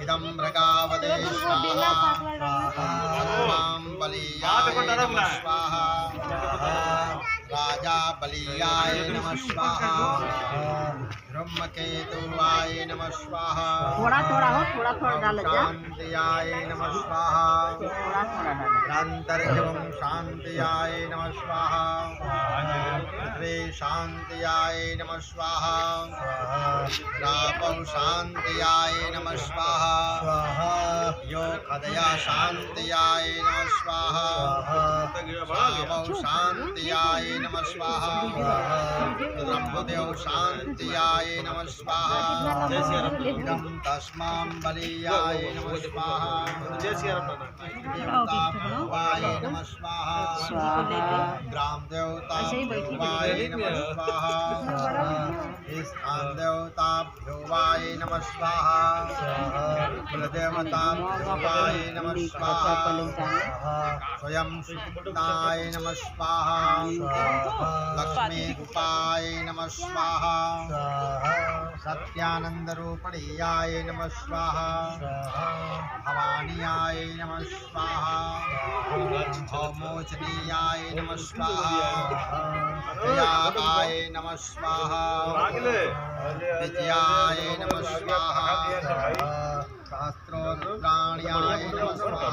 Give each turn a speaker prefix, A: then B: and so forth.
A: इदं मृगावते स्वाहा अस्मां बलीयाय नमः स्वाहा राजा बलीयाय नमः स्वाहा ब्रह्मकेतुवाय नमः स्वाहा
B: थोड़ा थोड़ा डाल जा
A: शांतियाय नमः स्वाहा निरंतरं शांतियाय नमः स्वाहा पृथ्वी शांतियाय नमः स्वाहा रापौ शांतियाय नमः स्वाहा योगदया शांतियाय नमः स्वाहा शावौ शांतियाय नमः स्वाहा ब्रह्मदेव शांतियाय नमः स्वाहा इदं तस्मां बलीयाय नमः स्वाहा देवताभ्युवाय नमः स्वाहा ग्राम देवताभ्युवाय नमः स्वाहा स्थान देवताभ्युवाय नमः स्वाहा कुलदेवताभ्युवाय नमः स्वाहा स्वयं सुप्ताय नमः स्वाहा लक्ष्मी रूपाय नमः स्वाहा सत्यानंदरूपिण्याय नमः स्वाहा भवानीयाय नमः स्वाहा मोचनीयाय नमः स्वाहा अभयाय नमः स्वाहा विजयाय नमः स्वाहा सहस्रोत्तराण्याय नमः स्वाहा